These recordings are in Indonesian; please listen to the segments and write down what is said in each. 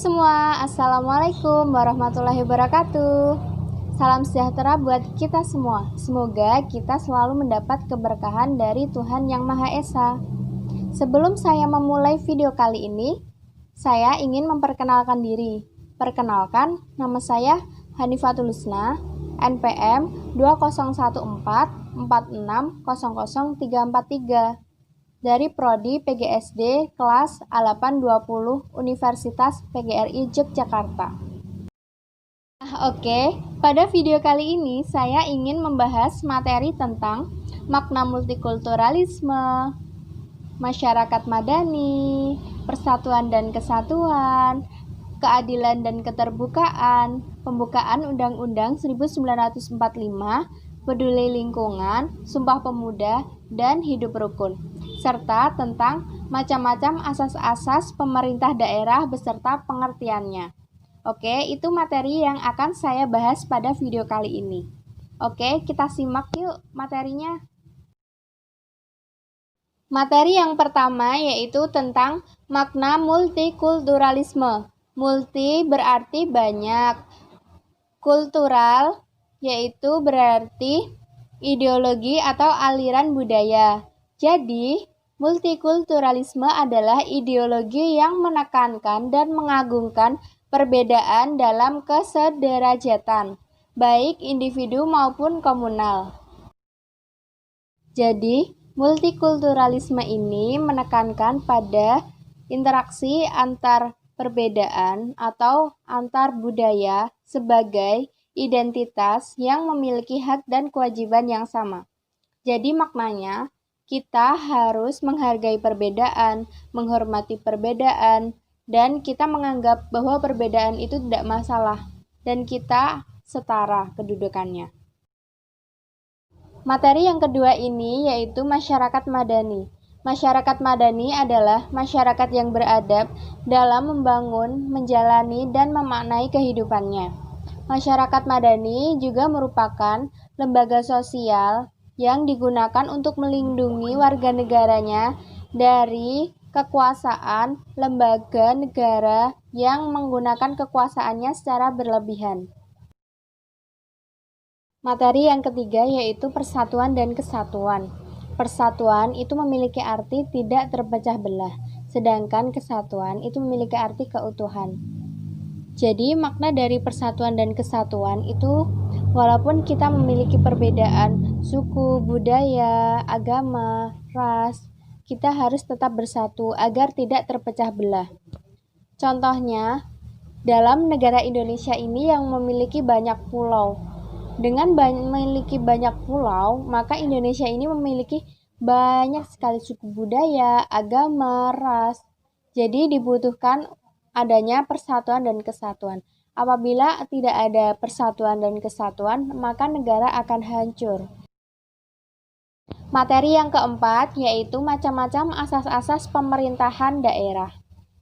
semua, Assalamualaikum warahmatullahi wabarakatuh. Salam sejahtera buat kita semua. Semoga kita selalu mendapat keberkahan dari Tuhan Yang Maha Esa. Sebelum saya memulai video kali ini, saya ingin memperkenalkan diri. Perkenalkan, nama saya Hanifatul Husna, NPM 201446000343. Dari Prodi PGSD kelas A820 Universitas PGRI Yogyakarta. Oke, pada video kali ini saya ingin membahas materi tentang makna multikulturalisme, masyarakat madani, persatuan dan kesatuan, keadilan dan keterbukaan, pembukaan Undang-Undang 1945, peduli lingkungan, Sumpah Pemuda, dan hidup rukun, serta tentang macam-macam asas-asas pemerintah daerah beserta pengertiannya. Oke, itu materi yang akan saya bahas pada video kali ini. Oke, kita simak yuk materinya. Materi yang pertama yaitu tentang makna multikulturalisme. Multi berarti banyak, kultural yaitu berarti ideologi atau aliran budaya. Jadi, multikulturalisme adalah ideologi yang menekankan dan mengagungkan perbedaan dalam kesederajatan, baik individu maupun komunal. Jadi, multikulturalisme ini menekankan pada interaksi antar perbedaan atau antar budaya sebagai identitas yang memiliki hak dan kewajiban yang sama. Jadi maknanya, kita harus menghargai perbedaan, menghormati perbedaan, dan kita menganggap bahwa perbedaan itu tidak masalah, dan kita setara kedudukannya. Materi yang kedua ini yaitu masyarakat madani. Masyarakat madani adalah masyarakat yang beradab dalam membangun, menjalani, dan memaknai kehidupannya. Masyarakat madani juga merupakan lembaga sosial yang digunakan untuk melindungi warga negaranya dari kekuasaan lembaga negara yang menggunakan kekuasaannya secara berlebihan. Materi yang ketiga yaitu persatuan dan kesatuan. Persatuan itu memiliki arti tidak terpecah belah, sedangkan kesatuan itu memiliki arti keutuhan. Jadi makna dari persatuan dan kesatuan itu walaupun kita memiliki perbedaan suku, budaya, agama, ras, kita harus tetap bersatu agar tidak terpecah belah. Contohnya, dalam negara Indonesia ini yang memiliki banyak pulau. Dengan memiliki banyak pulau, maka Indonesia ini memiliki banyak sekali suku budaya, agama, ras. Jadi dibutuhkan adanya persatuan dan kesatuan. Apabila tidak ada persatuan dan kesatuan, maka negara akan hancur. Materi yang keempat yaitu macam-macam asas-asas pemerintahan daerah.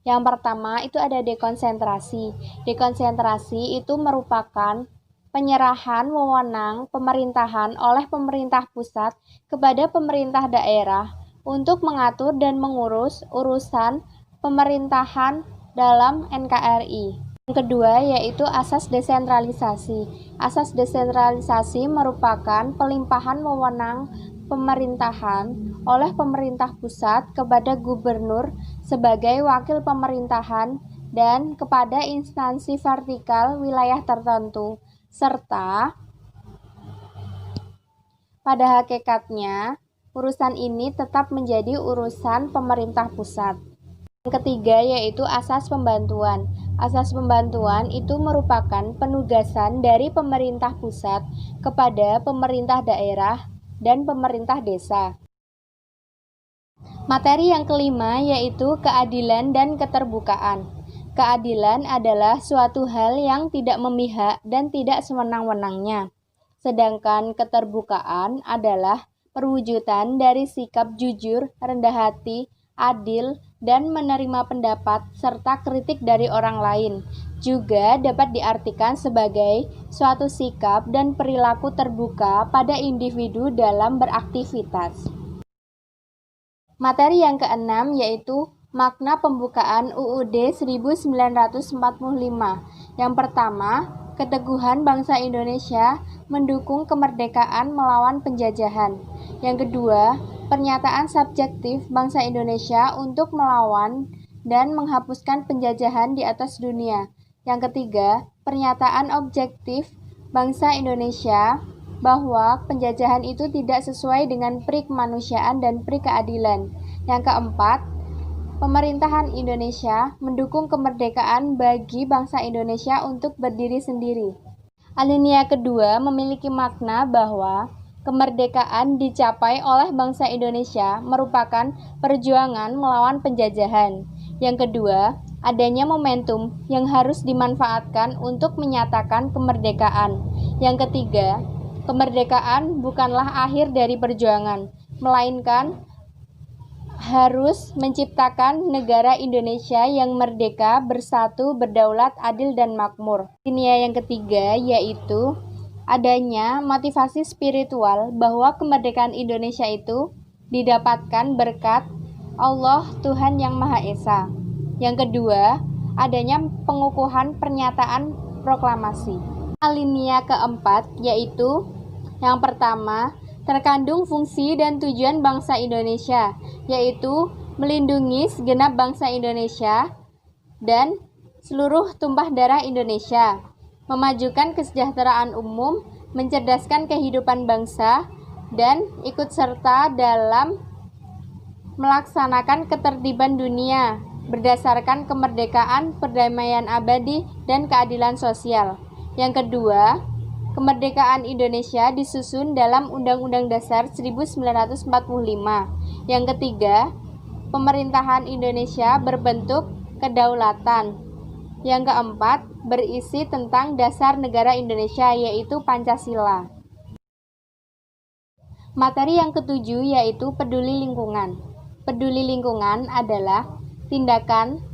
Yang pertama itu ada dekonsentrasi. Dekonsentrasi itu merupakan penyerahan wewenang pemerintahan oleh pemerintah pusat kepada pemerintah daerah untuk mengatur dan mengurus urusan pemerintahan dalam NKRI. Yang kedua yaitu asas desentralisasi. Asas desentralisasi merupakan pelimpahan wewenang pemerintahan oleh pemerintah pusat kepada gubernur sebagai wakil pemerintahan dan kepada instansi vertikal wilayah tertentu, serta pada hakikatnya urusan ini tetap menjadi urusan pemerintah pusat. Yang ketiga yaitu asas pembantuan. Asas pembantuan itu merupakan penugasan dari pemerintah pusat kepada pemerintah daerah dan pemerintah desa. Materi yang kelima yaitu keadilan dan keterbukaan. Keadilan adalah suatu hal yang tidak memihak dan tidak sewenang-wenangnya. Sedangkan keterbukaan adalah perwujudan dari sikap jujur, rendah hati, adil, dan menerima pendapat serta kritik dari orang lain. Juga dapat diartikan sebagai suatu sikap dan perilaku terbuka pada individu dalam beraktivitas. Materi yang keenam yaitu Makna pembukaan UUD 1945. Yang pertama, keteguhan bangsa Indonesia mendukung kemerdekaan melawan penjajahan. Yang kedua, pernyataan subjektif bangsa Indonesia untuk melawan dan menghapuskan penjajahan di atas dunia. Yang ketiga, pernyataan objektif bangsa Indonesia bahwa penjajahan itu tidak sesuai dengan pri kemanusiaan dan pri keadilan. Yang keempat, pemerintahan Indonesia mendukung kemerdekaan bagi bangsa Indonesia untuk berdiri sendiri. Alinea kedua memiliki makna bahwa kemerdekaan dicapai oleh bangsa Indonesia merupakan perjuangan melawan penjajahan. Yang kedua, adanya momentum yang harus dimanfaatkan untuk menyatakan kemerdekaan. Yang ketiga, kemerdekaan bukanlah akhir dari perjuangan, melainkan harus menciptakan negara Indonesia yang merdeka, bersatu, berdaulat, adil, dan makmur. Ini yang ketiga, yaitu adanya motivasi spiritual bahwa kemerdekaan Indonesia itu didapatkan berkat Allah Tuhan Yang Maha Esa. Yang kedua, adanya pengukuhan pernyataan proklamasi. Alinea keempat, yaitu yang pertama, terkandung fungsi dan tujuan bangsa Indonesia, yaitu melindungi segenap bangsa Indonesia dan seluruh tumpah darah Indonesia, memajukan kesejahteraan umum, mencerdaskan kehidupan bangsa, dan ikut serta dalam melaksanakan ketertiban dunia berdasarkan kemerdekaan, perdamaian abadi, dan keadilan sosial. Yang kedua, kemerdekaan Indonesia disusun dalam Undang-Undang Dasar 1945. Yang ketiga, pemerintahan Indonesia berbentuk kedaulatan. Yang keempat, berisi tentang dasar negara Indonesia, yaitu Pancasila. Materi yang ketujuh yaitu peduli lingkungan. Peduli lingkungan adalah tindakan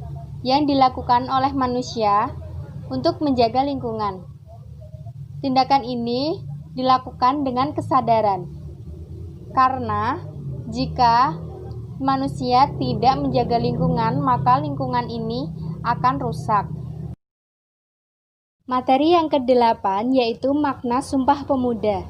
yang dilakukan oleh manusia untuk menjaga lingkungan. Tindakan ini dilakukan dengan kesadaran, karena jika manusia tidak menjaga lingkungan, maka lingkungan ini akan rusak. Materi yang ke-8 yaitu makna Sumpah Pemuda.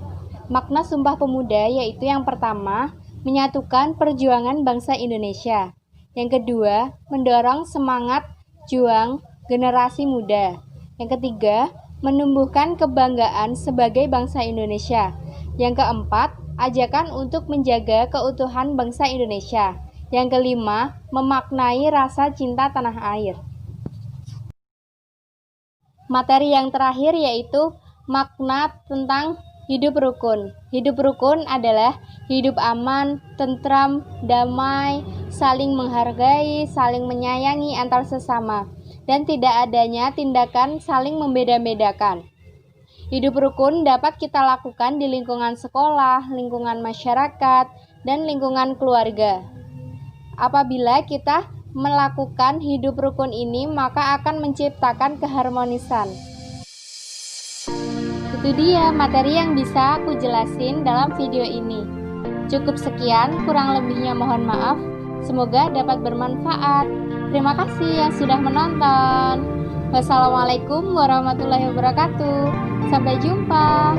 Makna Sumpah Pemuda yaitu yang pertama, menyatukan perjuangan bangsa Indonesia. Yang kedua, mendorong semangat juang generasi muda. Yang ketiga, menumbuhkan kebanggaan sebagai bangsa Indonesia. Yang keempat, ajakan untuk menjaga keutuhan bangsa Indonesia. Yang kelima, memaknai rasa cinta tanah air. Materi yang terakhir yaitu makna tentang hidup rukun. Hidup rukun adalah hidup aman, tentram, damai, saling menghargai, saling menyayangi antar sesama, dan tidak adanya tindakan saling membeda-bedakan. Hidup rukun dapat kita lakukan di lingkungan sekolah, lingkungan masyarakat, dan lingkungan keluarga. Apabila kita melakukan hidup rukun ini, maka akan menciptakan keharmonisan. Itu dia materi yang bisa aku jelasin dalam video ini. Cukup sekian, kurang lebihnya mohon maaf. Semoga dapat bermanfaat. Terima kasih yang sudah menonton. Wassalamualaikum warahmatullahi wabarakatuh. Sampai jumpa.